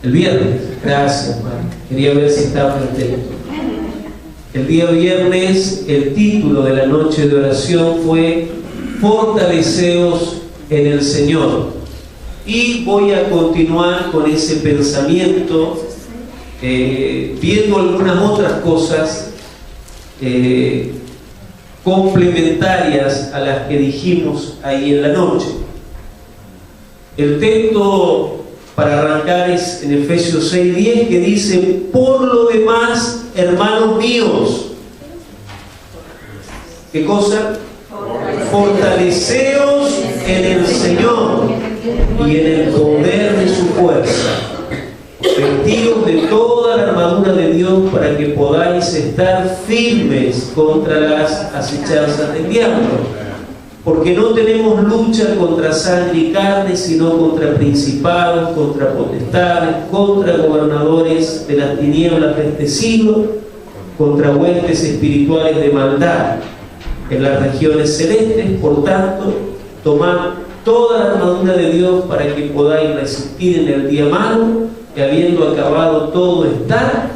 El viernes, gracias, hermano. Quería ver si estaba en el texto. El día viernes, el título de la noche de oración fue Fortaleceos en el Señor. Y voy a continuar con ese pensamiento, viendo algunas otras cosas complementarias a las que dijimos ahí en la noche. El texto para arrancar es en Efesios 6:10, que dice: por lo demás, hermanos míos, ¿qué cosa? Fortaleceos en el Señor y en el poder de su fuerza, vestidos de toda la armadura de Dios para que podáis estar firmes contra las acechanzas del diablo. Porque no tenemos lucha contra sangre y carne, sino contra principados, contra potestades, contra gobernadores de las tinieblas de este siglo, contra huestes espirituales de maldad en las regiones celestes. Por tanto, tomad toda la armadura de Dios para que podáis resistir en el día malo, y habiendo acabado todo, estar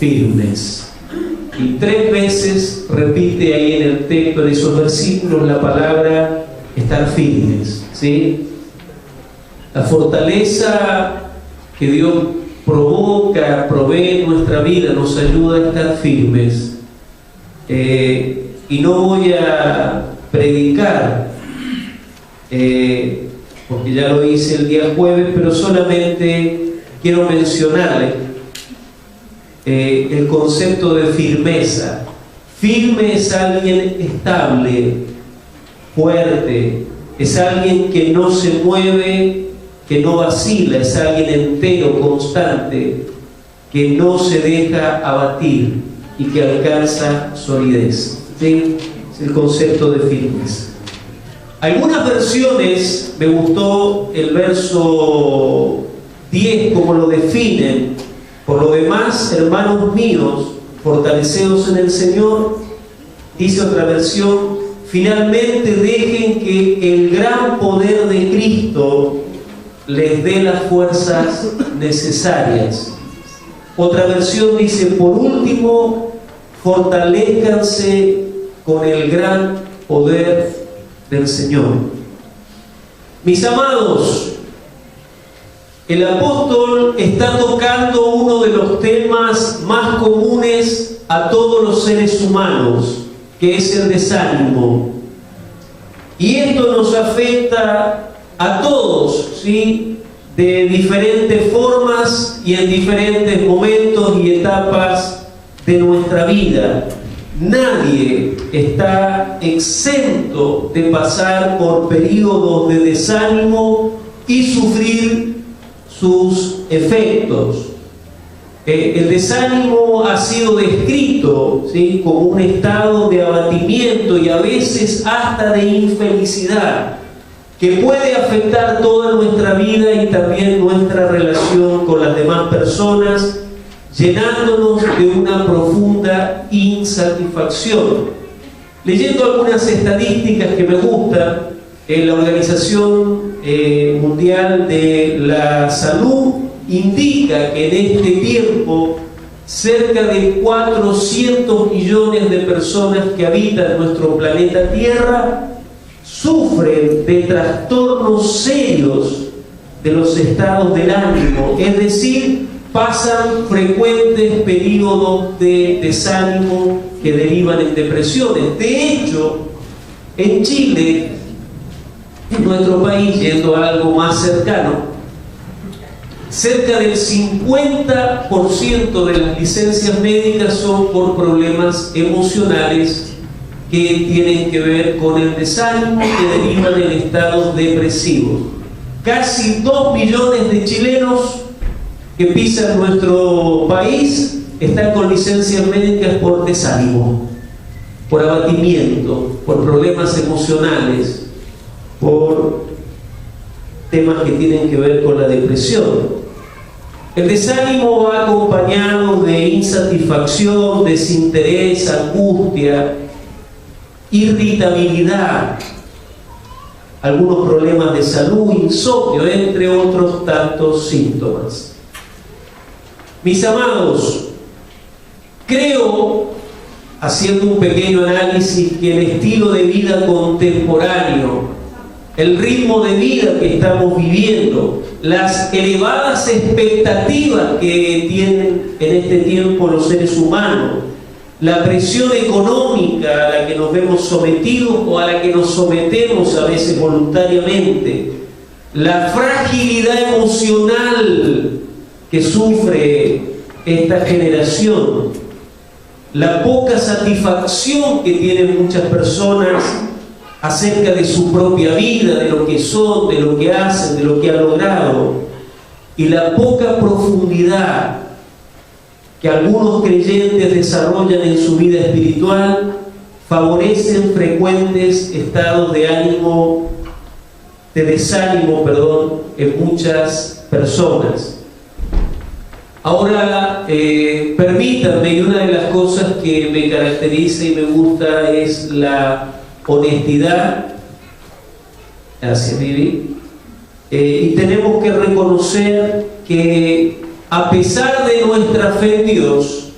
firmes. Y 3 veces repite ahí en el texto de esos versículos la palabra estar firmes, ¿sí? La fortaleza que Dios provoca, provee en nuestra vida, nos ayuda a estar firmes. Y no voy a predicar, porque ya lo hice el día jueves, pero solamente quiero mencionarle el concepto de firmeza. Firme es alguien estable, fuerte, es alguien que no se mueve, que no vacila, es alguien entero, constante, que no se deja abatir y que alcanza solidez. ¿Sí? Es el concepto de firmeza. Algunas versiones, me gustó el verso 10 como lo definen: por lo demás, hermanos míos, fortaleceos en el Señor. Dice otra versión: finalmente dejen que el gran poder de Cristo les dé las fuerzas necesarias. Otra versión dice: por último, fortalezcanse con el gran poder del Señor. Mis amados, el apóstol está tocando uno de los temas más comunes a todos los seres humanos, que es el desánimo. Y esto nos afecta a todos, ¿sí? De diferentes formas y en diferentes momentos y etapas de nuestra vida. Nadie está exento de pasar por periodos de desánimo y sufrir sus efectos. El desánimo ha sido descrito, ¿sí?, como un estado de abatimiento y a veces hasta de infelicidad que puede afectar toda nuestra vida y también nuestra relación con las demás personas, llenándonos de una profunda insatisfacción. Leyendo algunas estadísticas que me gustan, la Organización Mundial de la Salud indica que en este tiempo cerca de 400 millones de personas que habitan nuestro planeta Tierra sufren de trastornos serios de los estados del ánimo, es decir, pasan frecuentes periodos de desánimo que derivan en depresiones. De hecho, en Chile, en nuestro país, yendo a algo más cercano, cerca del 50% de las licencias médicas son por problemas emocionales que tienen que ver con el desánimo, que derivan en estados depresivos. Casi 2 millones de chilenos que pisan nuestro país están con licencias médicas por desánimo, por abatimiento, por problemas emocionales, por temas que tienen que ver con la depresión. El desánimo va acompañado de insatisfacción, desinterés, angustia, irritabilidad. algunos problemas de salud, insomnio, entre otros tantos síntomas. Mis amados, creo, haciendo un pequeño análisis, que el estilo de vida contemporáneo, el ritmo de vida que estamos viviendo, las elevadas expectativas que tienen en este tiempo los seres humanos, la presión económica a la que nos vemos sometidos o a la que nos sometemos a veces voluntariamente, la fragilidad emocional que sufre esta generación, la poca satisfacción que tienen muchas personas acerca de su propia vida, de lo que son, de lo que hacen, de lo que han logrado, y la poca profundidad que algunos creyentes desarrollan en su vida espiritual, favorecen frecuentes estados de desánimo, en muchas personas. Ahora, permítanme, y una de las cosas que me caracteriza y me gusta es la honestidad. Gracias, Vivi. Y tenemos que reconocer que a pesar de nuestra fe en Dios,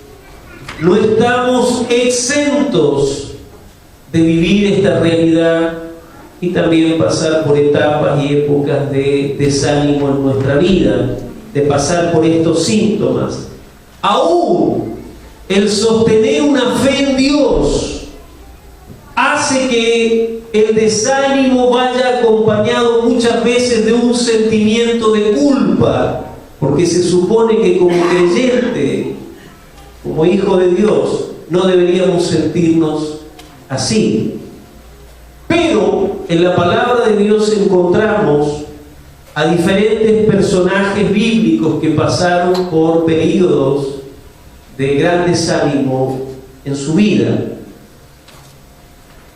no estamos exentos de vivir esta realidad y también pasar por etapas y épocas de desánimo en nuestra vida, de pasar por estos síntomas. Aún el sostener una fe en Dios hace que el desánimo vaya acompañado muchas veces de un sentimiento de culpa, porque se supone que como creyente, como hijo de Dios, no deberíamos sentirnos así. Pero en la palabra de Dios encontramos a diferentes personajes bíblicos que pasaron por periodos de gran desánimo en su vida.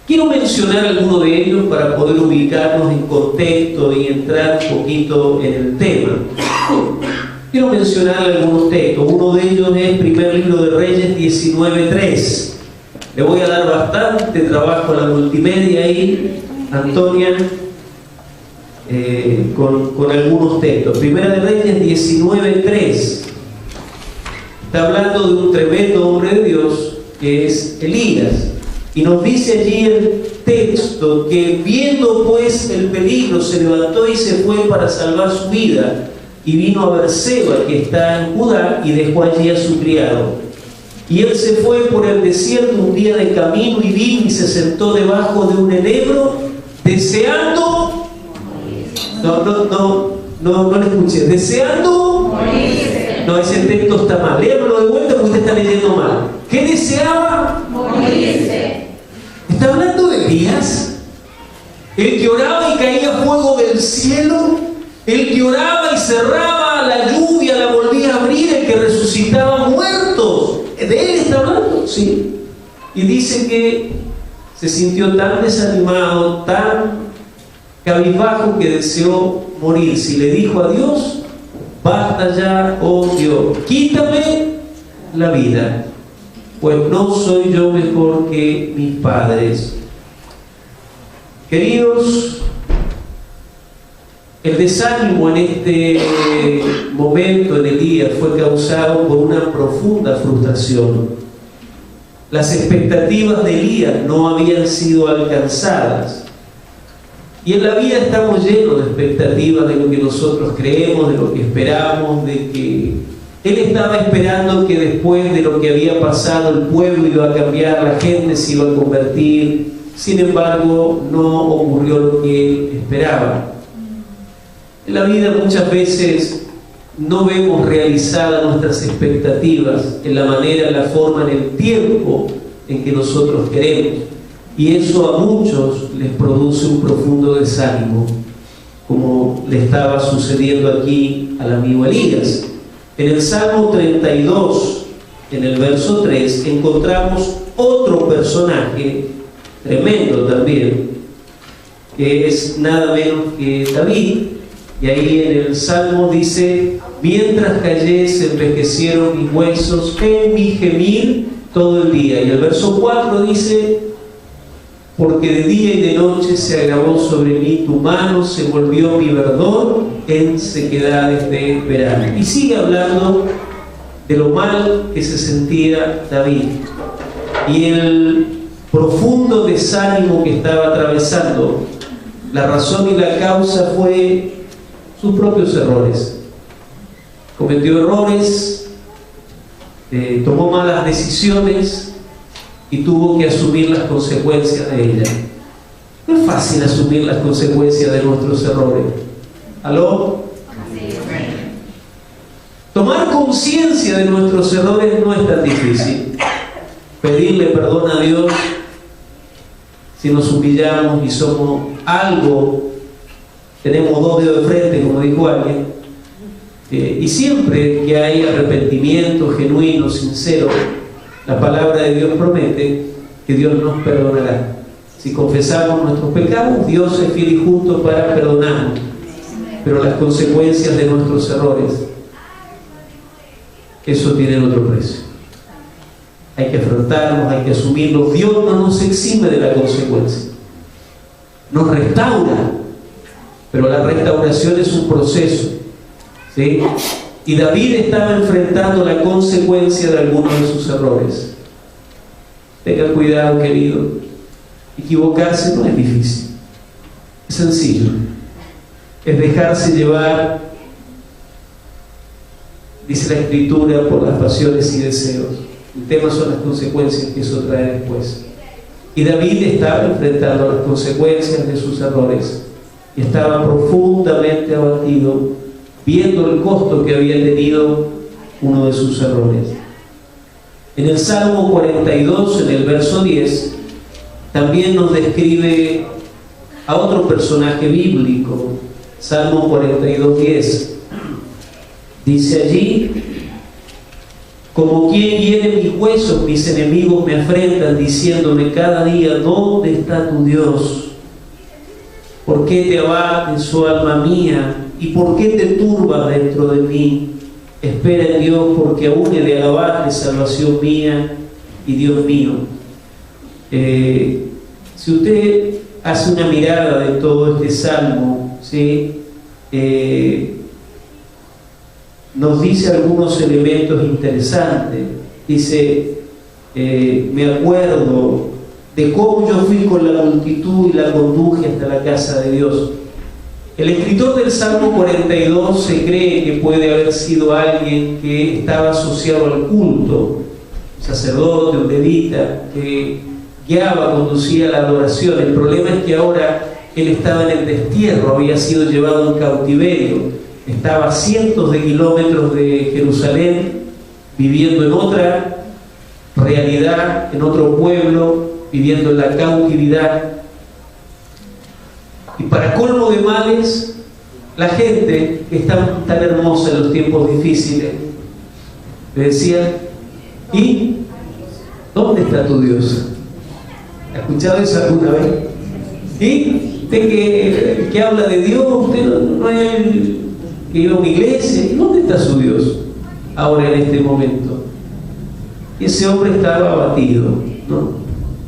Quiero mencionar algunos de ellos para poder ubicarnos en contexto y entrar un poquito en el tema. Quiero mencionar algunos textos. Uno de ellos es Primer Libro de Reyes 19:3. Le voy a dar bastante trabajo a la multimedia ahí, Antonia, con algunos textos. Primera de Reyes 19:3. Está hablando de un tremendo hombre de Dios que es Elías. Y nos dice allí el texto que viendo pues el peligro se levantó y se fue para salvar su vida y vino a Berseba, que está en Judá, y dejó allí a su criado. Y él se fue por el desierto un día de camino y vino y se sentó debajo de un enebro deseando... No le escuché. ¿Deseando? Morirse. No, ese texto está mal. Léamelo de vuelta porque usted está leyendo mal. ¿Qué deseaba? Morirse. Está hablando de Elías, el que oraba y caía fuego del cielo, el que oraba y cerraba la lluvia, la volvía a abrir, el que resucitaba muertos. ¿De él está hablando? Sí. Y dice que se sintió tan desanimado, tan cabizbajo, que deseó morirse. Y le dijo a Dios: basta ya, oh Dios, quítame la vida, pues no soy yo mejor que mis padres. Queridos, el desánimo en este momento en Elías fue causado por una profunda frustración. Las expectativas de Elías no habían sido alcanzadas. Y en la vida estamos llenos de expectativas de lo que nosotros creemos, de lo que esperamos, de que él estaba esperando que después de lo que había pasado el pueblo iba a cambiar, la gente se iba a convertir. Sin embargo, no ocurrió lo que él esperaba. En la vida muchas veces no vemos realizadas nuestras expectativas en la manera, en la forma, en el tiempo en que nosotros queremos. Y eso a muchos les produce un profundo desánimo, como le estaba sucediendo aquí al amigo Elías. En el Salmo 32, en el verso 3, encontramos otro personaje tremendo también, que es nada menos que David. Y ahí en el Salmo dice: mientras callé se envejecieron mis huesos en mi gemir todo el día. Y el verso 4 dice: porque de día y de noche se agravó sobre mí tu mano, se volvió mi verdor en sequedades de verano. Y sigue hablando de lo mal que se sentía David y el profundo desánimo que estaba atravesando. La razón y la causa fue sus propios errores. Cometió errores, tomó malas decisiones y tuvo que asumir las consecuencias de ellas. No es fácil asumir las consecuencias de nuestros errores. ¿Aló? Tomar conciencia de nuestros errores no es tan difícil. Pedirle perdón a Dios si nos humillamos y somos algo, tenemos dos dedos de frente, como dijo alguien, y siempre que hay arrepentimiento genuino, sincero, la palabra de Dios promete que Dios nos perdonará. Si confesamos nuestros pecados, Dios es fiel y justo para perdonarnos, pero las consecuencias de nuestros errores, eso tiene otro precio. Hay que afrontarlos, hay que asumirlos. Dios no nos exime de la consecuencia, nos restaura, pero la restauración es un proceso, ¿sí? Y David estaba enfrentando la consecuencia de algunos de sus errores. Tenga cuidado, querido. Equivocarse no es difícil, es sencillo. Es dejarse llevar, dice la Escritura, por las pasiones y deseos. El tema son las consecuencias que eso trae después. Y David estaba enfrentando las consecuencias de sus errores y estaba profundamente abatido, viendo el costo que había tenido uno de sus errores. En el Salmo 42, en el verso 10, también nos describe a otro personaje bíblico. Salmo 42, 10. Dice allí: como quien hiere mis huesos, mis enemigos me afrentan, diciéndome cada día: ¿dónde está tu Dios? ¿Por qué te abates, oh alma mía? ¿Y por qué te turbas dentro de mí? Espera en Dios, porque aún he de alabarte, salvación mía y Dios mío. Si usted hace una mirada de todo este salmo, ¿sí? Nos dice algunos elementos interesantes. Dice, me acuerdo de cómo yo fui con la multitud y la conduje hasta la casa de Dios. El escritor del Salmo 42 se cree que puede haber sido alguien que estaba asociado al culto, un sacerdote, un levita, que guiaba, conducía la adoración. El problema es que ahora él estaba en el destierro, había sido llevado en cautiverio, estaba a cientos de kilómetros de Jerusalén, viviendo en otra realidad, en otro pueblo, viviendo en la cautividad. Y para colmo de males, la gente que está tan hermosa en los tiempos difíciles le decía: ¿y dónde está tu Dios? ¿Ha escuchado eso alguna vez? ¿Y usted que habla de Dios? ¿Usted no es el que iba a una iglesia? ¿Y dónde está su Dios ahora en este momento? Y ese hombre estaba abatido, ¿no?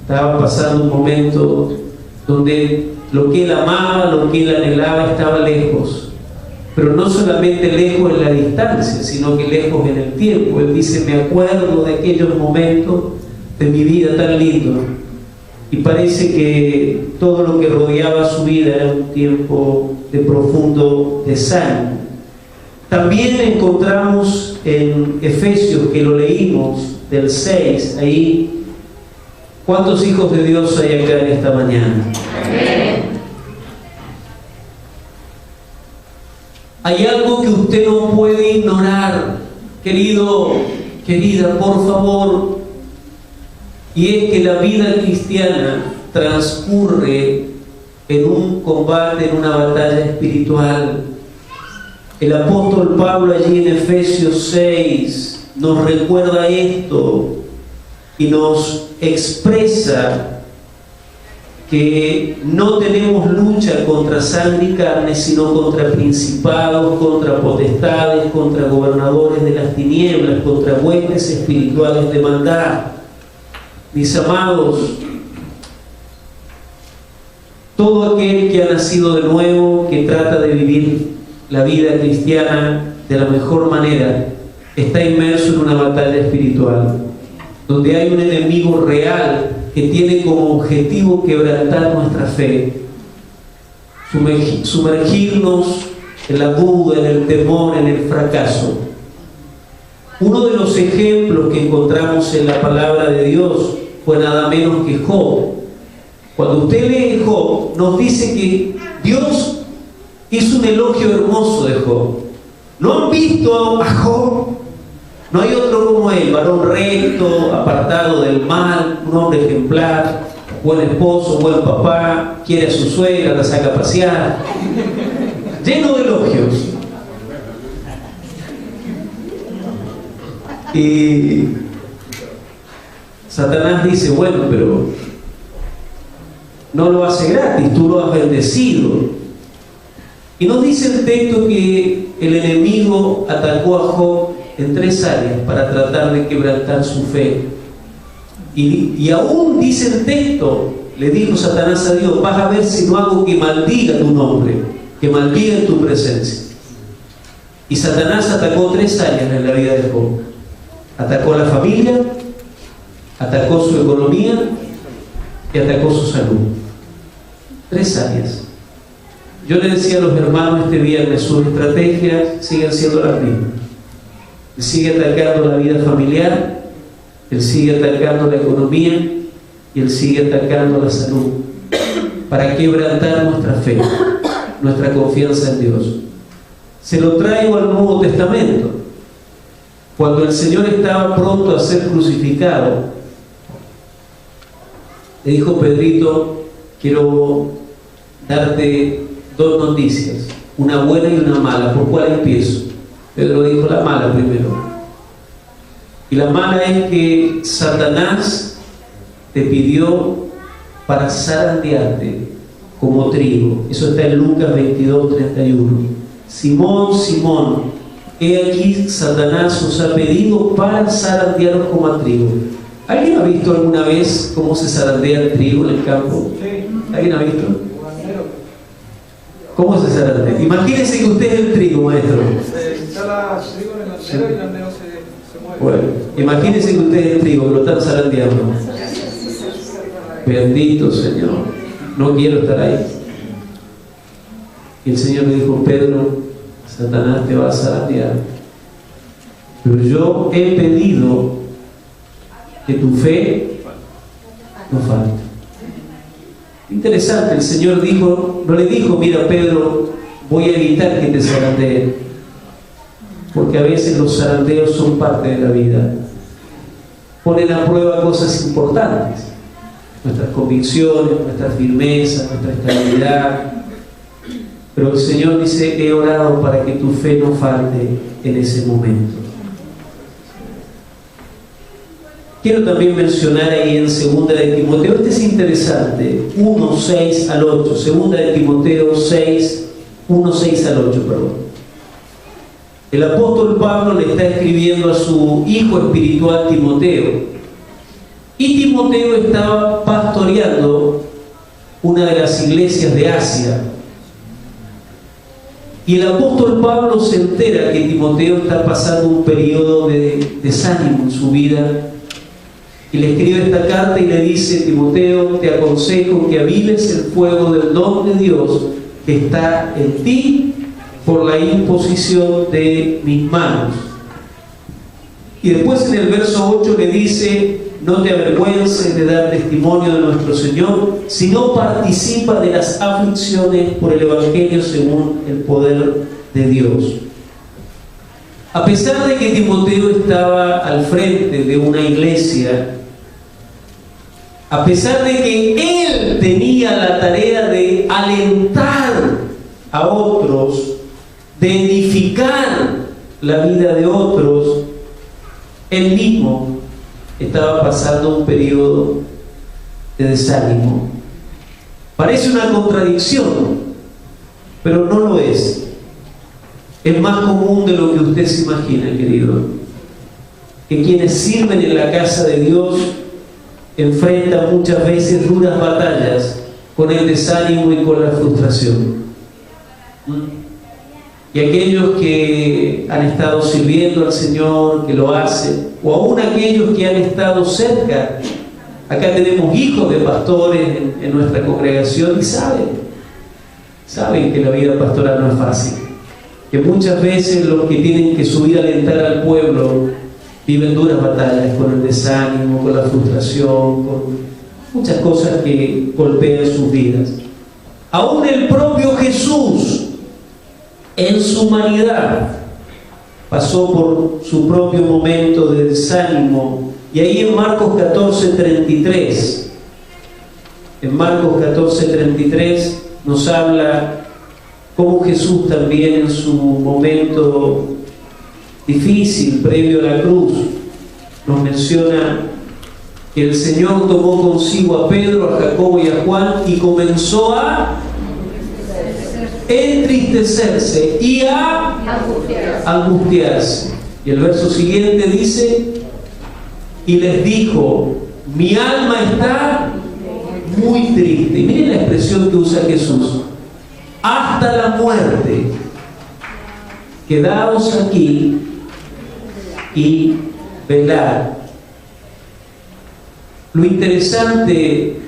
Estaba pasando un momento donde lo que él amaba, lo que él anhelaba estaba lejos, pero no solamente lejos en la distancia, sino que lejos en el tiempo. Él dice: me acuerdo de aquellos momentos de mi vida tan lindos, y parece que todo lo que rodeaba su vida era un tiempo de profundo desánimo. También encontramos en Efesios, que lo leímos, del 6, ahí. ¿Cuántos hijos de Dios hay acá en esta mañana? Amén. Hay algo que usted no puede ignorar, querido, querida, por favor, y es que la vida cristiana transcurre en un combate, en una batalla espiritual. El apóstol Pablo allí en Efesios 6 nos recuerda esto y nos expresa que no tenemos lucha contra sangre y carne, sino contra principados, contra potestades, contra gobernadores de las tinieblas, contra huestes espirituales de maldad. Mis amados, Todo aquel que ha nacido de nuevo, que trata de vivir la vida cristiana de la mejor manera, está inmerso en una batalla espiritual, donde hay un enemigo real que tiene como objetivo quebrantar nuestra fe, sumergirnos en la duda, en el temor, en el fracaso. Uno de los ejemplos que encontramos en la palabra de Dios fue nada menos que Job. Cuando usted lee Job, nos dice que Dios hizo un elogio hermoso de Job. ¿No han visto a Job? No hay otro como él, varón recto, apartado del mal, un hombre ejemplar, buen esposo, buen papá, quiere a su suegra, la saca a pasear, lleno de elogios. Y Satanás dice, bueno, pero no lo hace gratis, tú lo has bendecido. Y nos dice el texto que el enemigo atacó a Job en 3 áreas para tratar de quebrantar su fe. Y aún dice el texto, le dijo Satanás a Dios, vas a ver si no hago que maldiga tu nombre, que maldiga en tu presencia. Y Satanás atacó 3 áreas en la vida de Job. Atacó a la familia, atacó su economía y atacó su salud. 3 áreas. Yo le decía a los hermanos este viernes, sus estrategias siguen siendo las mismas. Él sigue atacando la vida familiar, él sigue atacando la economía y él sigue atacando la salud para quebrantar nuestra fe, nuestra confianza en Dios. Se lo traigo al Nuevo Testamento. Cuando el Señor estaba pronto a ser crucificado, le dijo Pedrito, quiero darte 2 noticias, una buena y una mala. ¿Por cuál empiezo? Pedro dijo la mala primero. Y la mala es que Satanás te pidió para zarandearte como trigo. Eso está en Lucas 22:31. Simón, Simón, he aquí Satanás os ha pedido para zarandearos como a trigo. ¿Alguien ha visto alguna vez cómo se zarandea el trigo en el campo? ¿Alguien ha visto? ¿Cómo se zarandea? Imagínense que usted es el trigo, maestro. Está el trigo en el aldero y el aldero se mueve. Bueno, imagínense que usted es el trigo, que lo están zarandeando. Bendito Señor, no quiero estar ahí. Y el Señor le dijo, Pedro, Satanás te va a zarandear, pero yo he pedido que tu fe no falte. Interesante, el Señor dijo, no le dijo, mira Pedro, voy a evitar que te zarandeen, porque a veces los zarandeos son parte de la vida, ponen a prueba cosas importantes, nuestras convicciones, nuestra firmeza, nuestra estabilidad, pero el Señor dice, he orado para que tu fe no falte en ese momento. Quiero también mencionar ahí en 2 de Timoteo, este es interesante, 1:6 al 8, 2 de Timoteo 6, 1:6 al 8, perdón. El apóstol Pablo le está escribiendo a su hijo espiritual Timoteo, y Timoteo estaba pastoreando una de las iglesias de Asia. Y el apóstol Pablo se entera que Timoteo está pasando un periodo de desánimo en su vida, y le escribe esta carta y le dice, Timoteo, te aconsejo que avives el fuego del don de Dios que está en ti por la imposición de mis manos. Y después en el verso 8 le dice, no te avergüences de dar testimonio de nuestro Señor, sino participa de las aflicciones por el Evangelio según el poder de Dios. A pesar de que Timoteo estaba al frente de una iglesia, a pesar de que él tenía la tarea de alentar a otros, de edificar la vida de otros, él mismo estaba pasando un periodo de desánimo. Parece una contradicción, pero no lo es. Es más común de lo que usted se imagina, querido, que quienes sirven en la casa de Dios enfrentan muchas veces duras batallas con el desánimo y con la frustración. Y aquellos que han estado sirviendo al Señor, que lo hacen, o aún aquellos que han estado cerca. Acá tenemos hijos de pastores en nuestra congregación y saben que la vida pastoral no es fácil, que muchas veces los que tienen que subir a alentar al pueblo viven duras batallas con el desánimo, con la frustración, con muchas cosas que golpean sus vidas. Aún el propio Jesús, en su humanidad, pasó por su propio momento de desánimo. Y ahí en Marcos 14:33, nos habla cómo Jesús también en su momento difícil, previo a la cruz, nos menciona que el Señor tomó consigo a Pedro, a Jacobo y a Juan y comenzó a entristecerse y a angustiarse. Y el verso siguiente dice: y les dijo, mi alma está muy triste. Y miren la expresión que usa Jesús: hasta la muerte. Quedaos aquí y velad. Lo interesante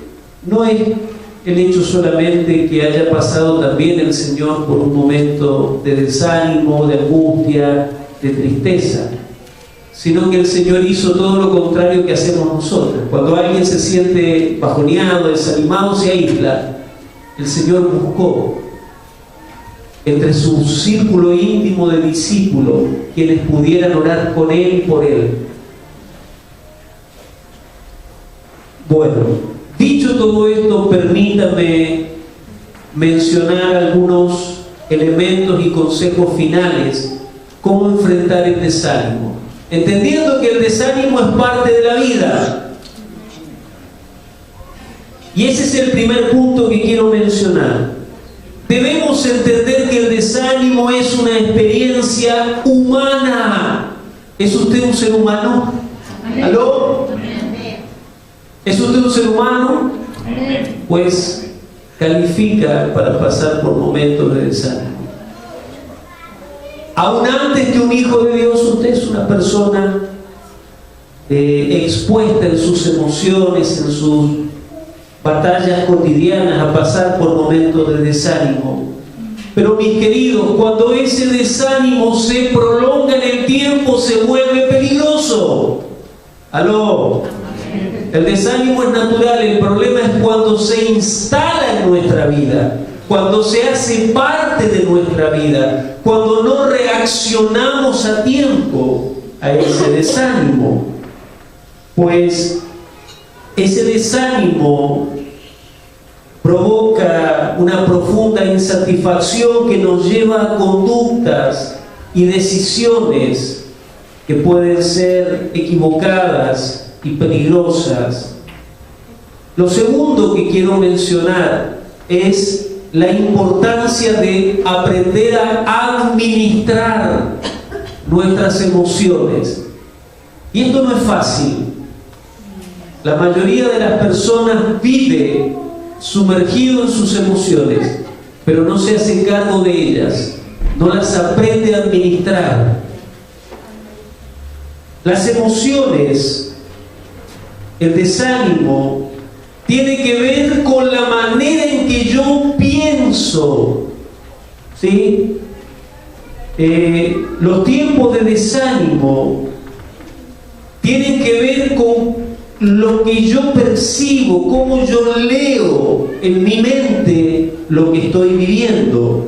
no es el hecho solamente que haya pasado también el Señor por un momento de desánimo, de angustia, de tristeza, sino que el Señor hizo todo lo contrario que hacemos nosotros. Cuando alguien se siente bajoneado, desanimado, se aísla. El Señor buscó entre su círculo íntimo de discípulos quienes pudieran orar con Él y por Él. Bueno, dicho todo esto, permítame mencionar algunos elementos y consejos finales cómo enfrentar el desánimo, entendiendo que el desánimo es parte de la vida. Y ese es el primer punto que quiero mencionar. Debemos entender que el desánimo es una experiencia humana. ¿Es usted un ser humano? ¿Aló? ¿Es usted un ser humano? Pues califica para pasar por momentos de desánimo. Aún antes que un hijo de Dios, usted es una persona expuesta en sus emociones, en sus batallas cotidianas, a pasar por momentos de desánimo. Pero mis queridos, cuando ese desánimo se prolonga en el tiempo, se vuelve peligroso. ¿Aló? El desánimo es natural, el problema es cuando se instala en nuestra vida, cuando se hace parte de nuestra vida, cuando no reaccionamos a tiempo a ese desánimo. Pues ese desánimo provoca una profunda insatisfacción que nos lleva a conductas y decisiones que pueden ser equivocadas y peligrosas. Lo segundo que quiero mencionar es la importancia de aprender a administrar nuestras emociones. Y esto no es fácil. La mayoría de las personas vive sumergido en sus emociones, pero no se hace cargo de ellas, no las aprende a administrar. Las emociones, el desánimo, tiene que ver con la manera en que yo pienso, ¿sí? Los tiempos de desánimo tienen que ver con lo que yo percibo, cómo yo leo en mi mente lo que estoy viviendo.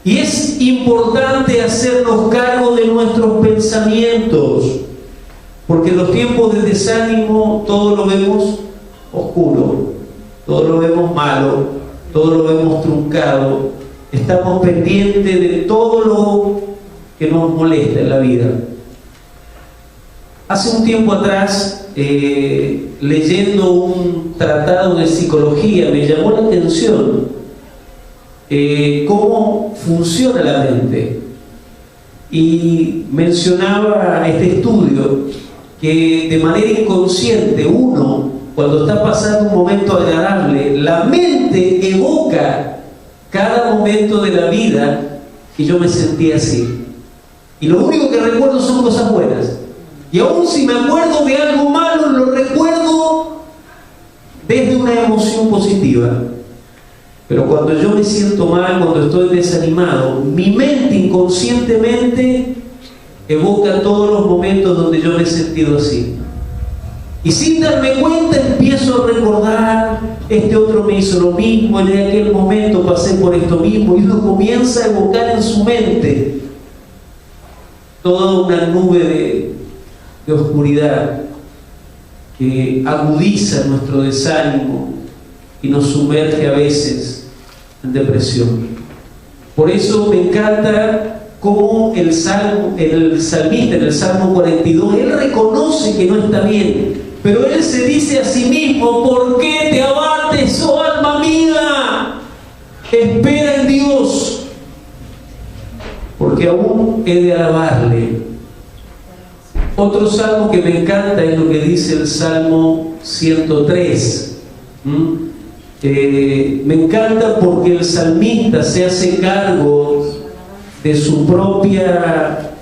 Y es importante hacernos cargo de nuestros pensamientos, porque en los tiempos de desánimo todo lo vemos oscuro, todo lo vemos malo, todo lo vemos truncado. Estamos pendientes de todo lo que nos molesta en la vida. Hace un tiempo atrás, leyendo un tratado de psicología, me llamó la atención cómo funciona la mente. Y mencionaba este estudio que de manera inconsciente uno, cuando está pasando un momento agradable, la mente evoca cada momento de la vida y yo me sentí así. Y lo único que recuerdo son cosas buenas. Y aún si me acuerdo de algo malo, lo recuerdo desde una emoción positiva. Pero cuando yo me siento mal, cuando estoy desanimado, mi mente inconscientemente evoca todos los momentos donde yo me he sentido así. Y sin darme cuenta empiezo a recordar, este otro me hizo lo mismo, en aquel momento pasé por esto mismo, y uno comienza a evocar en su mente toda una nube de oscuridad que agudiza nuestro desánimo y nos sumerge a veces en depresión. Por eso me encanta cómo el salmista en el Salmo 42, él reconoce que no está bien, pero él se dice a sí mismo: ¿por qué te abates, oh alma mía? Espera en Dios, porque aún he de alabarle. Otro salmo que me encanta es lo que dice el Salmo 103. Me encanta porque el salmista se hace cargo de su propia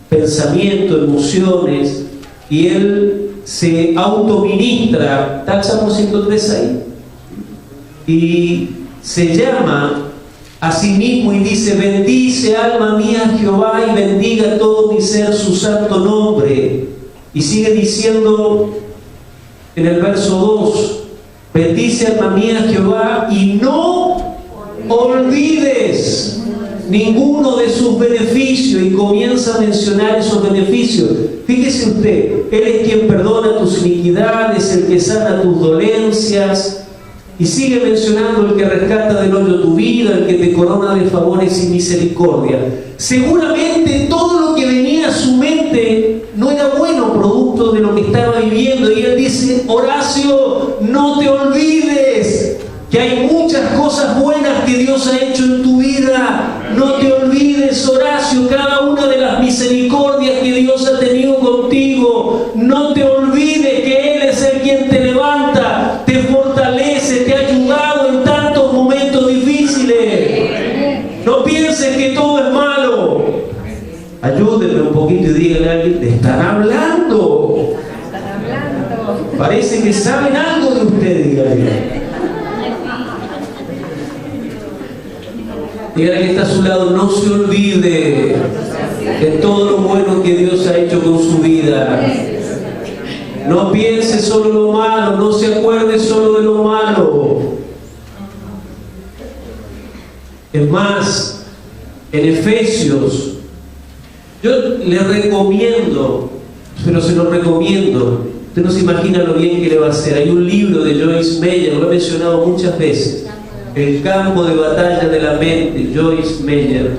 pensamiento, emociones, y él se autoministra. ¿Está el Salmo 103 ahí? Y se llama a sí mismo y dice: bendice alma mía Jehová, y bendiga todo mi ser su santo nombre. Y sigue diciendo en el verso 2: bendice alma mía Jehová y no olvides ninguno de sus beneficios. Y comienza a mencionar esos beneficios. Fíjese usted, Él es quien perdona tus iniquidades, el que sana tus dolencias. Y sigue mencionando: el que rescata del hoyo tu vida, el que te corona de favores y misericordia. Seguramente todo lo que venía a su mente no era bueno, producto de lo que estaba viviendo. Y él dice: Horacio, no te olvides que hay muchas cosas buenas que Dios ha hecho en tu vida. No te olvides, Horacio, cada una de las misericordias que Dios ha tenido contigo. No te olvides que Él es el quien te levanta, te fortalece, te ha ayudado en tantos momentos difíciles. No pienses que todo es malo. Ayúdenme un poquito y díganle a alguien: te están hablando. Parece que saben algo de usted, díganle. Díganle que está a su lado: no se olvide de todo lo bueno que Dios ha hecho con su vida. No piense solo lo malo, no se acuerde solo de lo malo. Es más, en Efesios, yo le recomiendo, pero se lo recomiendo, usted no se imagina lo bien que le va a hacer. Hay un libro de Joyce Meyer, lo he mencionado muchas veces: El campo de batalla de la mente, Joyce Meyer.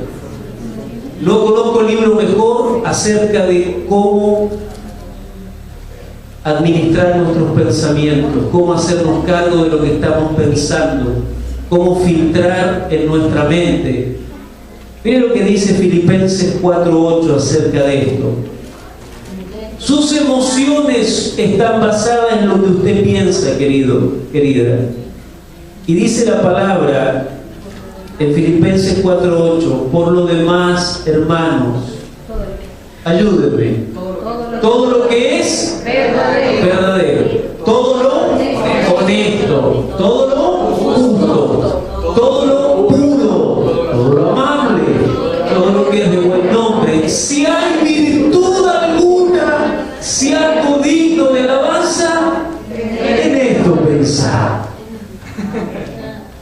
No conozco libro mejor acerca de cómo administrar nuestros pensamientos, cómo hacernos cargo de lo que estamos pensando, cómo filtrar en nuestra mente. Mire lo que dice Filipenses 4:8 acerca de esto. Sus emociones están basadas en lo que usted piensa, querido, querida. Y dice la palabra en Filipenses 4:8: por lo demás, hermanos, ayúdenme. Todo lo que es verdadero, todo lo honesto, todo lo justo, todo lo puro, todo lo amable, todo lo que es de buen nombre. Si hay virtud alguna, si algo digno de alabanza, en esto pensad.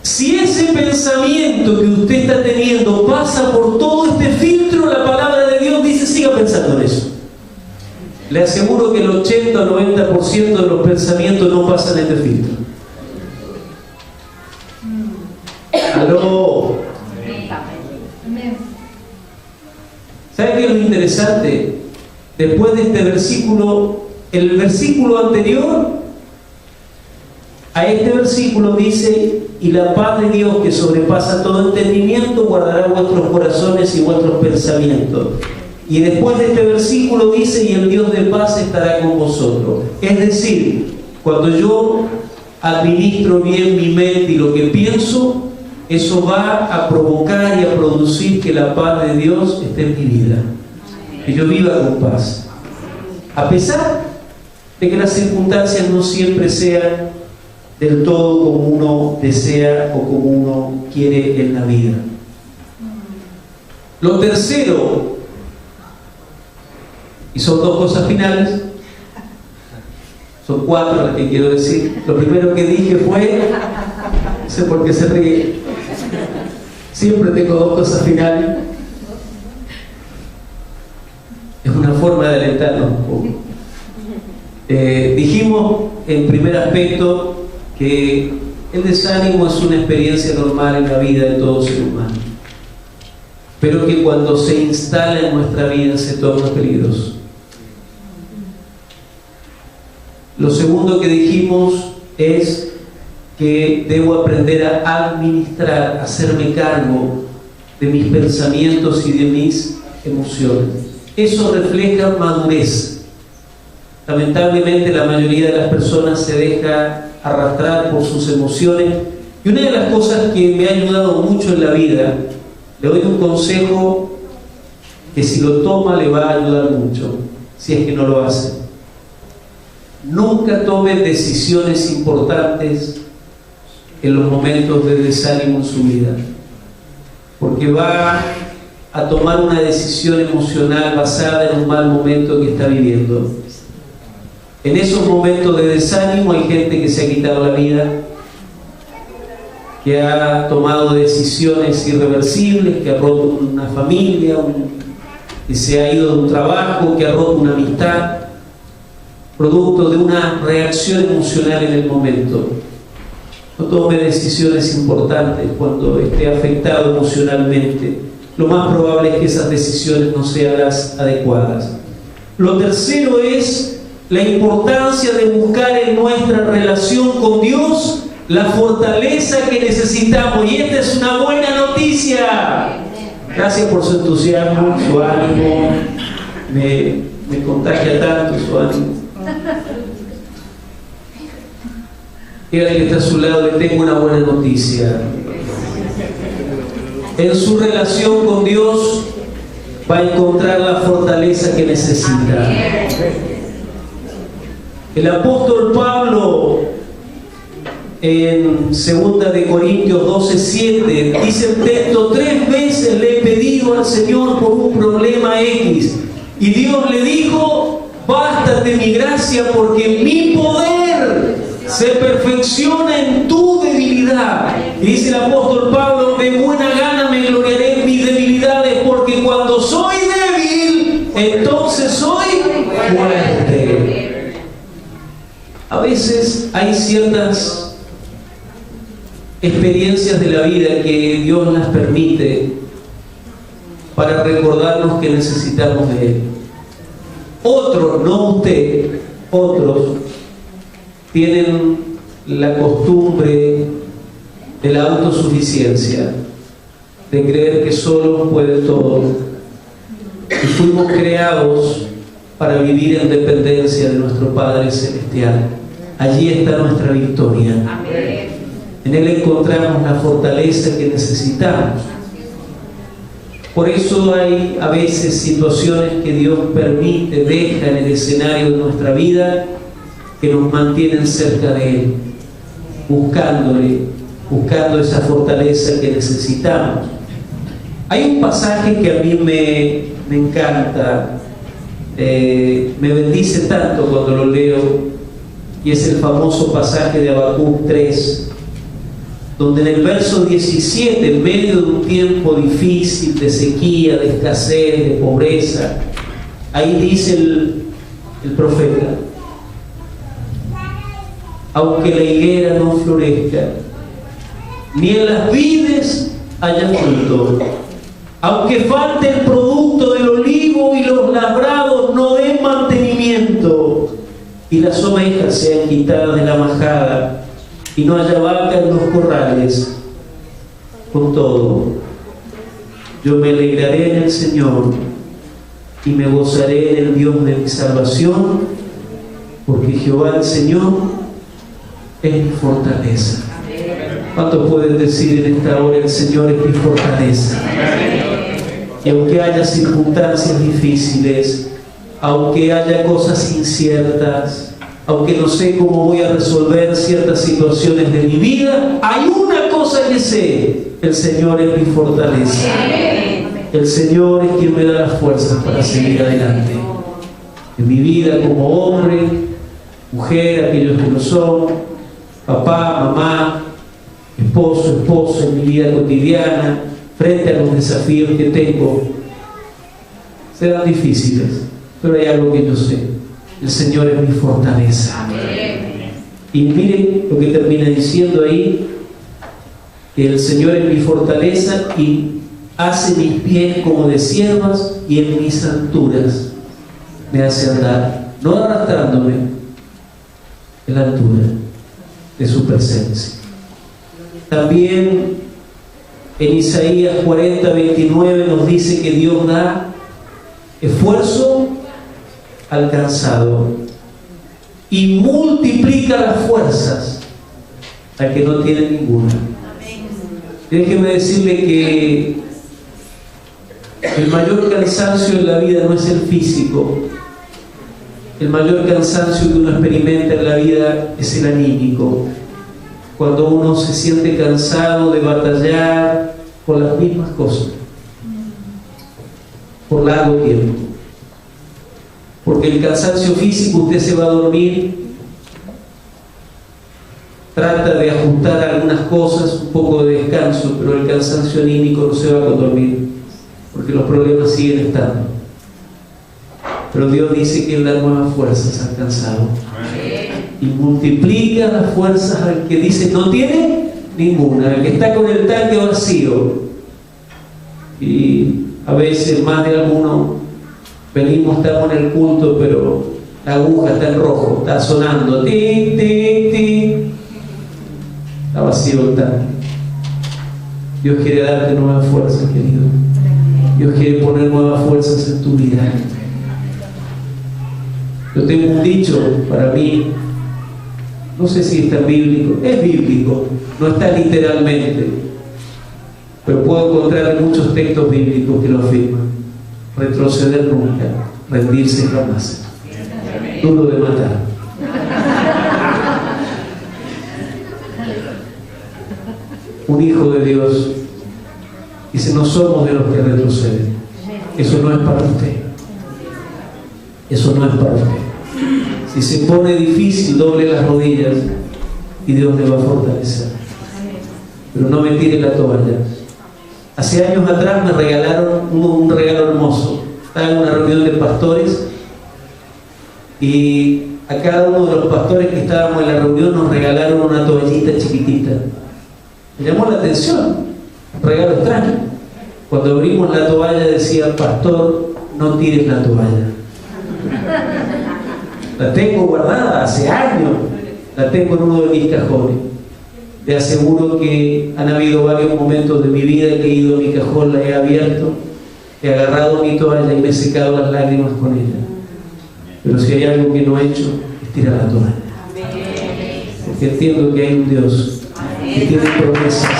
Si ese pensamiento que usted está teniendo pasa por todo este filtro, la palabra de Dios dice: siga pensando en eso. Le aseguro que el 80 o 90% de los pensamientos no pasan este filtro. ¡Aló! ¿Sabe qué es lo interesante? Después de este versículo, el versículo anterior a este versículo dice: y la paz de Dios, que sobrepasa todo entendimiento, guardará vuestros corazones y vuestros pensamientos Y después de este versículo dice: y el Dios de paz estará con vosotros. Es decir, cuando yo administro bien mi mente y lo que pienso, eso va a provocar y a producir que la paz de Dios esté en mi vida, que yo viva con paz, a pesar de que las circunstancias no siempre sean del todo como uno desea o como uno quiere en la vida. Lo tercero, y son dos cosas finales, son cuatro las que quiero decir. Lo primero que dije fue, no sé por qué se ríe, siempre tengo dos cosas finales, es una forma de alentarnos un poco. Dijimos en primer aspecto que el desánimo es una experiencia normal en la vida de todo ser humano, pero que cuando se instala en nuestra vida se torna peligroso. Lo segundo que dijimos es que debo aprender a administrar, a hacerme cargo de mis pensamientos y de mis emociones. Eso refleja madurez. Lamentablemente la mayoría de las personas se deja arrastrar por sus emociones, y una de las cosas que me ha ayudado mucho en la vida, le doy un consejo que si lo toma le va a ayudar mucho, si es que no lo hace. Nunca tome decisiones importantes en los momentos de desánimo en su vida, porque va a tomar una decisión emocional basada en un mal momento que está viviendo. En esos momentos de desánimo hay gente que se ha quitado la vida, que ha tomado decisiones irreversibles, que ha roto una familia, que se ha ido de un trabajo, que ha roto una amistad, producto de una reacción emocional en el momento. No tome decisiones importantes cuando esté afectado emocionalmente. Lo más probable es que esas decisiones no sean las adecuadas. Lo tercero es la importancia de buscar en nuestra relación con Dios la fortaleza que necesitamos. Y esta es una buena noticia. Gracias por su entusiasmo, su ánimo. Me contagia tanto su ánimo. Dígale que está a su lado: le tengo una buena noticia. En su relación con Dios va a encontrar la fortaleza que necesita. El apóstol Pablo en 2 Corintios 12:7 dice el texto: 3 veces le he pedido al Señor por un problema X, y Dios le dijo: bástate mi gracia, porque mi poder se perfecciona en tu debilidad. Y dice el apóstol Pablo: de buena gana me gloriaré en mis debilidades, porque cuando soy débil, entonces soy fuerte. A veces hay ciertas experiencias de la vida que Dios las permite para recordarnos que necesitamos de Él. Otros, no usted, otros tienen la costumbre de la autosuficiencia, de creer que solos pueden todo, y fuimos creados para vivir en dependencia de nuestro Padre Celestial. Allí está nuestra victoria. Amén. En Él encontramos la fortaleza que necesitamos. Por eso hay a veces situaciones que Dios permite, deja en el escenario de nuestra vida, que nos mantienen cerca de Él, buscando esa fortaleza que necesitamos. Hay un pasaje que a mí me encanta, me bendice tanto cuando lo leo, y es el famoso pasaje de Habacuc 3, donde en el verso 17, en medio de un tiempo difícil, de sequía, de escasez, de pobreza, ahí dice el profeta: aunque la higuera no florezca, ni en las vides haya fruto, aunque falte el producto del olivo y los labrados no den mantenimiento, y las ovejas sean quitadas de la majada, y no haya vaca en los corrales, con todo, yo me alegraré en el Señor, y me gozaré en el Dios de mi salvación, porque Jehová el Señor es mi fortaleza. ¿Cuántos pueden decir en esta hora: el Señor es mi fortaleza? Y aunque haya circunstancias difíciles, aunque haya cosas inciertas, aunque no sé cómo voy a resolver ciertas situaciones de mi vida, hay una cosa que sé: el Señor es mi fortaleza. El Señor es quien me da las fuerzas para seguir adelante. En mi vida como hombre, mujer, aquellos que lo son, papá, mamá, esposo, esposa, en mi vida cotidiana, frente a los desafíos que tengo, serán difíciles, pero hay algo que yo sé: el Señor es mi fortaleza. Y miren lo que termina diciendo ahí: que el Señor es mi fortaleza y hace mis pies como de siervas, y en mis alturas me hace andar, no arrastrándome, en la altura de su presencia. También en Isaías 40:29 nos dice que Dios da esfuerzo al cansado y multiplica las fuerzas al que no tiene ninguna. Déjeme decirle que el mayor cansancio en la vida no es el físico. El mayor cansancio que uno experimenta en la vida es el anímico. Cuando uno se siente cansado de batallar por las mismas cosas por largo tiempo. Porque el cansancio físico, usted se va a dormir, trata de ajustar algunas cosas, un poco de descanso, pero el cansancio anímico no se va a dormir, porque los problemas siguen estando. Pero Dios dice que Él da nuevas fuerzas al cansado y multiplica las fuerzas al que dice no tiene ninguna, al que está con el tanque vacío. Y a veces más de alguno venimos, estamos en el culto, pero la aguja está en rojo, está sonando, tic, tic, tic, está vacío el tanque. Dios quiere darte nuevas fuerzas, querido. Dios quiere poner nuevas fuerzas en tu vida. Yo tengo un dicho para mí, no sé si está bíblico, es bíblico, no está literalmente, pero puedo encontrar muchos textos bíblicos que lo afirman: retroceder nunca, rendirse jamás, duro de matar. Un hijo de Dios dice: no somos de los que retroceden. Eso no es para usted. Eso no es para usted. Si se pone difícil, doble las rodillas y Dios le va a fortalecer. Pero no me tire la toalla. Hace años atrás me regalaron un regalo hermoso. Estaba en una reunión de pastores y a cada uno de los pastores que estábamos en la reunión nos regalaron una toallita chiquitita. Me llamó la atención, un regalo extraño. Cuando abrimos la toalla decía: pastor, no tires la toalla. La tengo guardada hace años, la tengo en uno de mis cajones. Le aseguro que han habido varios momentos de mi vida que he ido a mi cajón, la he abierto, he agarrado mi toalla y me he secado las lágrimas con ella. Pero si hay algo que no he hecho, es tirar la toalla. Porque entiendo que hay un Dios que tiene promesas,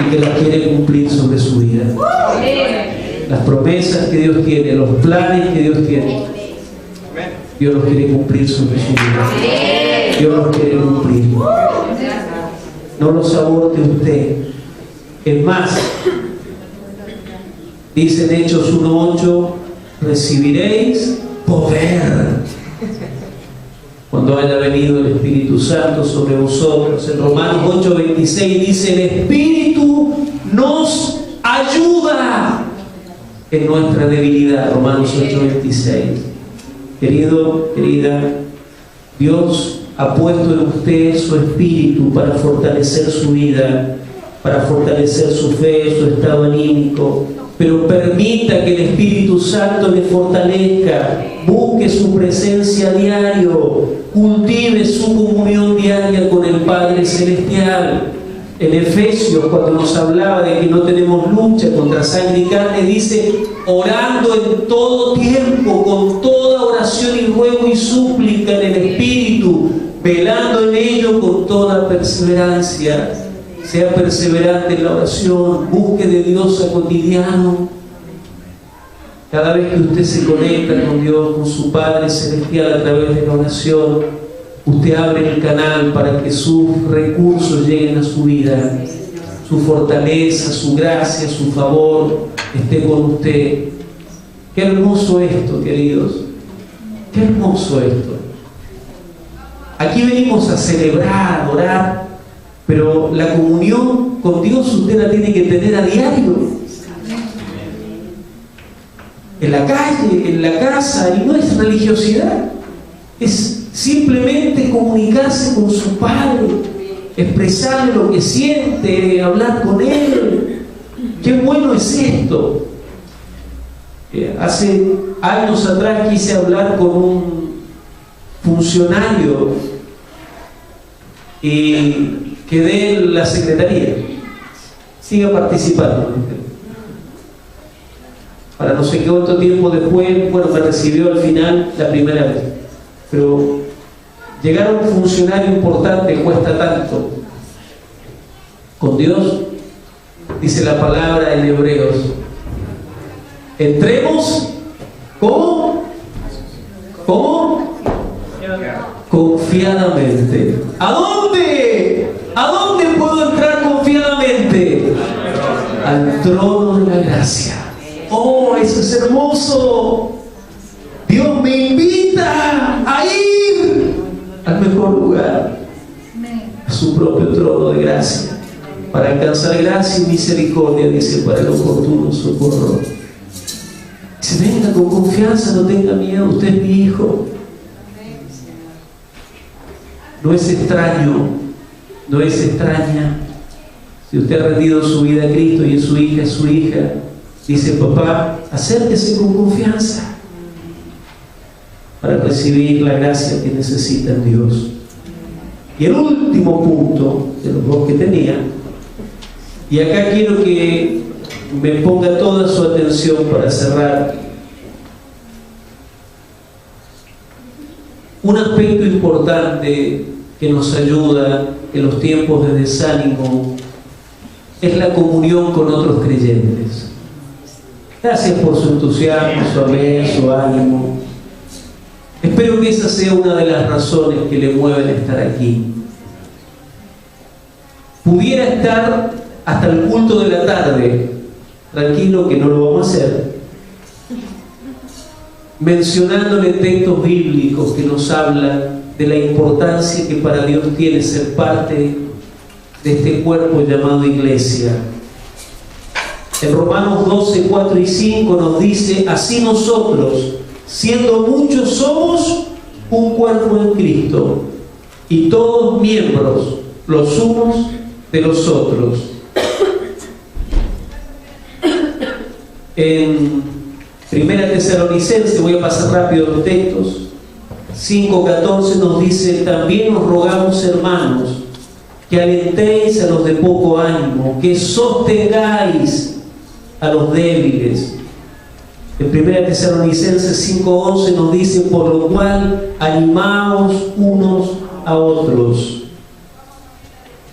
y que las quiere cumplir sobre su vida. Las promesas que Dios tiene, los planes que Dios tiene, Dios los quiere cumplir sobre su vida. Dios los quiere cumplir. No los aborte usted. Es más, dice en Hechos 1:8: recibiréis poder cuando haya venido el Espíritu Santo sobre vosotros. En Romanos 8:26 dice: el Espíritu nos ayuda en nuestra debilidad. Romanos 8:26. Querido, querida, Dios ha puesto en usted su espíritu para fortalecer su vida, para fortalecer su fe, su estado anímico, pero permita que el Espíritu Santo le fortalezca, busque su presencia a diario, cultive su comunión diaria con el Padre Celestial. En Efesios, cuando nos hablaba de que no tenemos lucha contra sangre y carne, dice, orando en todo tiempo, con toda oración y ruego y súplica en el Espíritu, velando en ello con toda perseverancia. Sea perseverante en la oración, busque de Dios a cotidiano. Cada vez que usted se conecta con Dios, con su Padre Celestial a través de la oración, usted abre el canal para que sus recursos lleguen a su vida, su fortaleza, su gracia, su favor esté con usted. Qué hermoso esto, queridos, qué hermoso esto. Aquí venimos a celebrar, a adorar, pero la comunión con Dios usted la tiene que tener a diario. En la calle, en la casa, y no es religiosidad, es simplemente comunicarse con su Padre, expresarle lo que siente, hablar con Él. Qué bueno es esto. Hace años atrás quise hablar con un funcionario y quedé en la secretaría. Siga participando. Para no sé qué otro tiempo después, bueno, me recibió al final la primera vez. Pero llegar a un funcionario importante cuesta tanto. Con Dios, dice la palabra en Hebreos, entremos, ¿cómo? ¿Cómo? Confiadamente. ¿A dónde? ¿A dónde puedo entrar confiadamente? Al trono de la gracia. ¡Oh, eso es hermoso! Dios me invita a ir al mejor lugar, a su propio trono de gracia, para alcanzar gracia y misericordia, dice, para el oportuno socorro. Dice, venga con confianza, no tenga miedo, usted es mi hijo. No es extraño, no es extraña. Si usted ha rendido su vida a Cristo y es su hija, dice, papá, acérquese con confianza para recibir la gracia que necesita en Dios. Y el último punto de los dos que tenía, y acá quiero que me ponga toda su atención para cerrar. Un aspecto importante que nos ayuda en los tiempos de desánimo es la comunión con otros creyentes. Gracias por su entusiasmo, su amor, su ánimo. Espero que esa sea una de las razones que le mueven a estar aquí. Pudiera estar hasta el culto de la tarde, tranquilo que no lo vamos a hacer, mencionándole textos bíblicos que nos hablan de la importancia que para Dios tiene ser parte de este cuerpo llamado iglesia. En Romanos 12, 4 y 5 nos dice, así nosotros, siendo muchos, somos un cuerpo en Cristo, y todos miembros los unos de los otros. En Primera Tesalonicenses, voy a pasar rápido los textos, 5:14 nos dice, también os rogamos, hermanos, que alentéis a los de poco ánimo, que sostengáis a los débiles. En 1 Tesalonicenses 5:11 nos dice, por lo cual animaos unos a otros.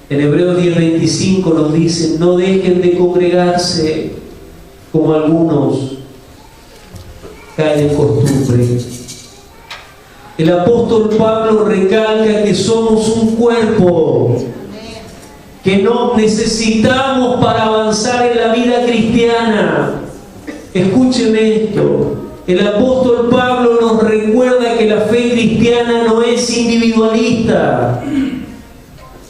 En Hebreos 10:25 nos dice, no dejen de congregarse como algunos caen en costumbre. El apóstol Pablo recalca que somos un cuerpo, que nos necesitamos para avanzar en la vida cristiana. Escúcheme esto, el apóstol Pablo nos recuerda que la fe cristiana no es individualista,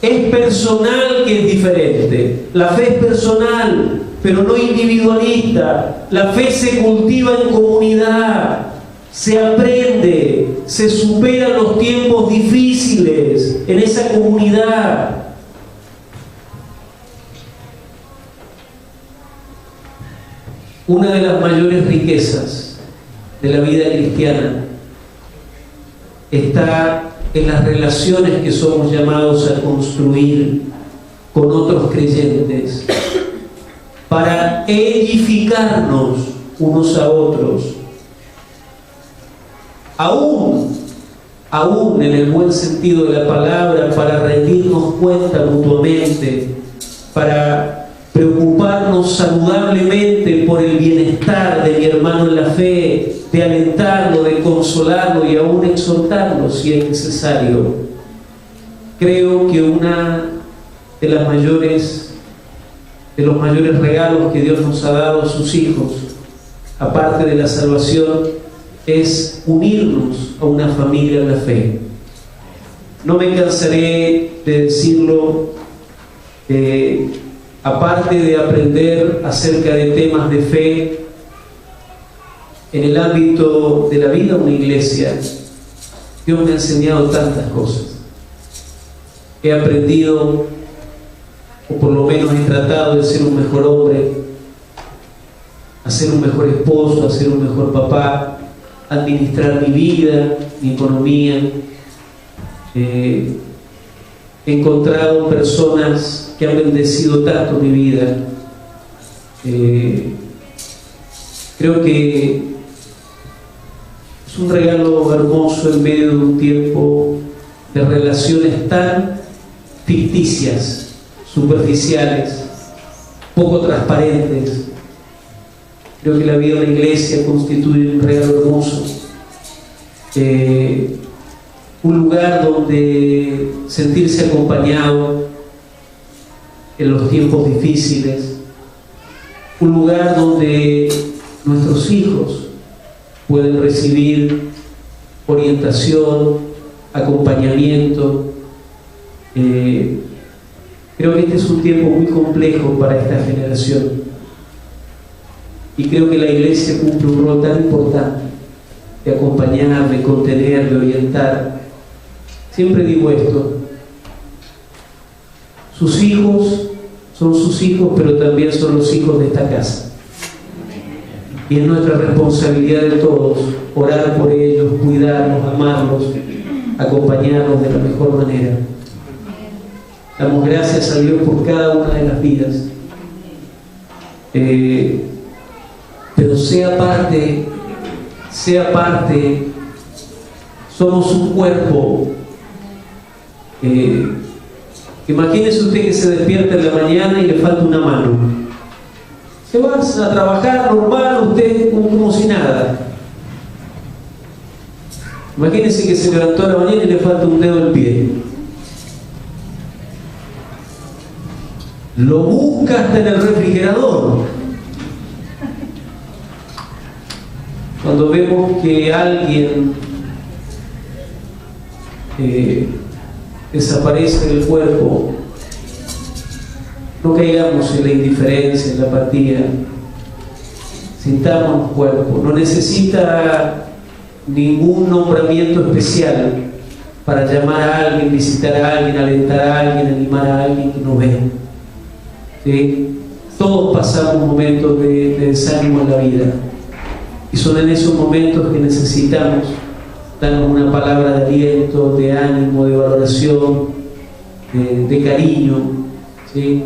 es personal, que es diferente. La fe es personal, pero no individualista. La fe se cultiva en comunidad, se aprende, se superan los tiempos difíciles en esa comunidad. una de las mayores riquezas de la vida cristiana está en las relaciones que somos llamados a construir con otros creyentes para edificarnos unos a otros, aún en el buen sentido de la palabra, para rendirnos cuenta mutuamente, para preocuparnos saludablemente por el bienestar de mi hermano en la fe, de alentarlo, de consolarlo y aún exhortarlo si es necesario. Creo que una de los mayores regalos que Dios nos ha dado a sus hijos, aparte de la salvación, es unirnos a una familia en la fe. No me cansaré de decirlo, aparte de aprender acerca de temas de fe en el ámbito de la vida de una iglesia, Dios me ha enseñado tantas cosas. He aprendido, o por lo menos he tratado de ser un mejor hombre, a ser un mejor esposo, a ser un mejor papá, administrar mi vida, mi economía. He encontrado personas que han bendecido tanto mi vida. Creo que es un regalo hermoso en medio de un tiempo de relaciones tan ficticias, superficiales, poco transparentes. Creo que la vida de la iglesia constituye un regalo hermoso, un lugar donde sentirse acompañado en los tiempos difíciles, un lugar donde nuestros hijos pueden recibir orientación, acompañamiento. Creo que este es un tiempo muy complejo para esta generación. Y creo que la iglesia cumple un rol tan importante de acompañar, de contener, de orientar. Siempre digo esto: sus hijos son sus hijos, pero también son los hijos de esta casa. Y es nuestra responsabilidad de todos orar por ellos, cuidarlos, amarlos, acompañarlos de la mejor manera. Damos gracias a Dios por cada una de las vidas. Pero sea parte, somos un cuerpo. Imagínese usted que se despierta en la mañana y le falta una mano. Se va a trabajar normal, usted como si nada. Imagínese que se levantó a la mañana y le falta un dedo del pie. Lo busca hasta en el refrigerador. Cuando vemos que alguien desaparece del cuerpo, no caigamos en la indiferencia, en la apatía. Sintamos el cuerpo. No necesita ningún nombramiento especial para llamar a alguien, visitar a alguien, alentar a alguien, animar a alguien que nos ve. ¿Sí? Todos pasamos momentos de desánimo en la vida. Y son en esos momentos que necesitamos darnos una palabra de aliento, de ánimo, de valoración, de cariño, ¿sí?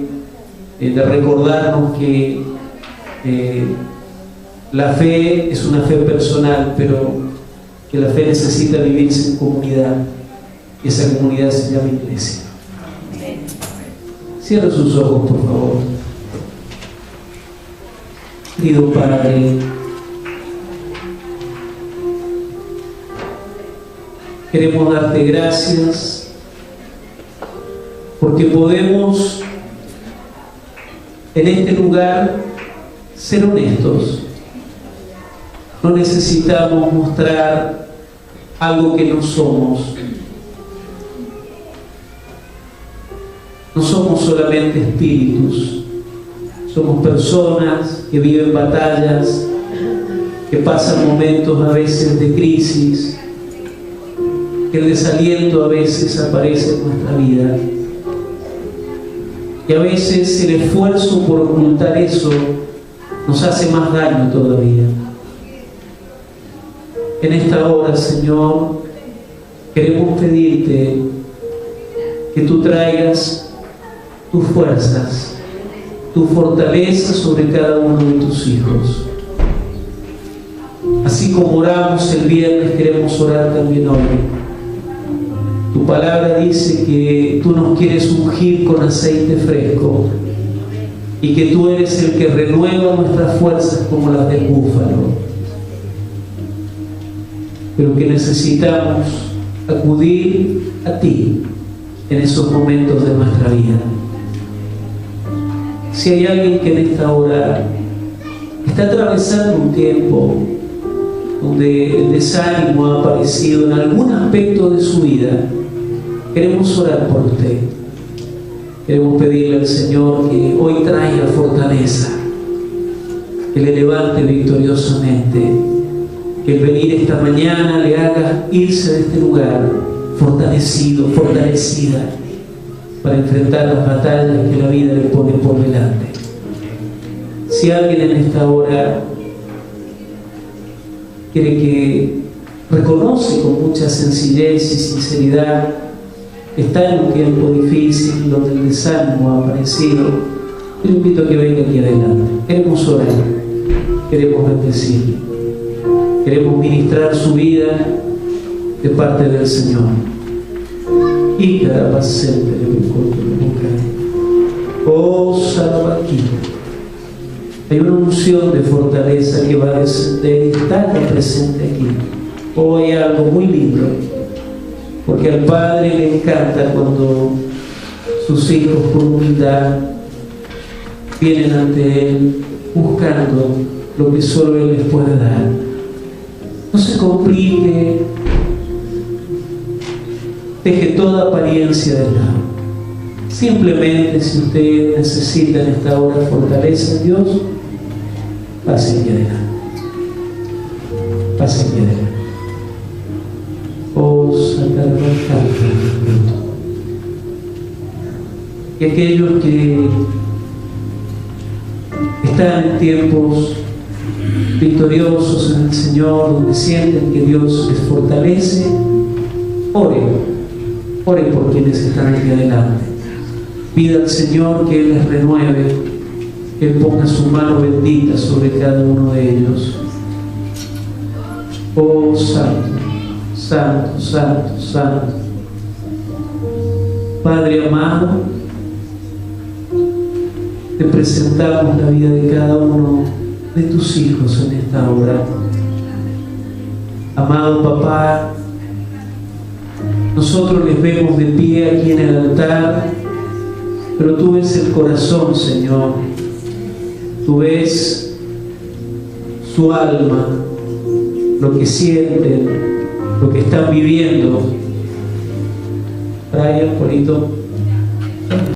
De recordarnos que la fe es una fe personal, pero que la fe necesita vivirse en comunidad. Y esa comunidad se llama iglesia. Cierra sus ojos, por favor. Querido Padre, queremos darte gracias porque podemos en este lugar ser honestos. No necesitamos mostrar algo que no somos. No somos solamente espíritus, somos personas que viven batallas, que pasan momentos a veces de crisis, que el desaliento a veces aparece en nuestra vida. Y a veces el esfuerzo por ocultar eso nos hace más daño todavía. En esta hora, Señor, queremos pedirte que tú traigas tus fuerzas, tu fortaleza sobre cada uno de tus hijos. Así como oramos el viernes, queremos orar también hoy. Tu palabra dice que tú nos quieres ungir con aceite fresco y que tú eres el que renueva nuestras fuerzas como las del búfalo. Pero que necesitamos acudir a ti en esos momentos de nuestra vida. Si hay alguien que en esta hora está atravesando un tiempo donde el desánimo ha aparecido en algún aspecto de su vida, queremos orar por usted. Queremos pedirle al Señor que hoy traiga fortaleza, que le levante victoriosamente, que el venir esta mañana le haga irse de este lugar fortalecido, fortalecida, para enfrentar las batallas que la vida le pone por delante. Si alguien en esta hora quiere que reconoce con mucha sencillez y sinceridad que está en un tiempo difícil donde el desánimo ha aparecido, yo le invito a que venga aquí adelante. Queremos orar, queremos bendecir, queremos ministrar su vida de parte del Señor. Y cada paciente de mi cuerpo de boca. Oh, Salvador. Hay una unción de fortaleza que va a descender y está presente aquí. Hoy hay algo muy lindo, porque al Padre le encanta cuando sus hijos con humildad vienen ante Él buscando lo que solo Él les puede dar. No se complique, deje toda apariencia de lado. Simplemente, si usted necesita en esta hora fortaleza en Dios, pase aquí adelante. Pase aquí adelante. Oh, Santa y aquellos que están en tiempos victoriosos en el Señor, donde sienten que Dios les fortalece, oren por quienes están aquí adelante. Pida al Señor que Él les renueve, que Él ponga su mano bendita sobre cada uno de ellos. Oh, Santo, Santo, Santo, Santo. Padre amado, te presentamos la vida de cada uno de tus hijos en esta hora. Amado Papá, nosotros les vemos de pie aquí en el altar, pero tú ves el corazón, Señor. Tú ves su alma, lo que sienten, lo que están viviendo. Brian, Polito.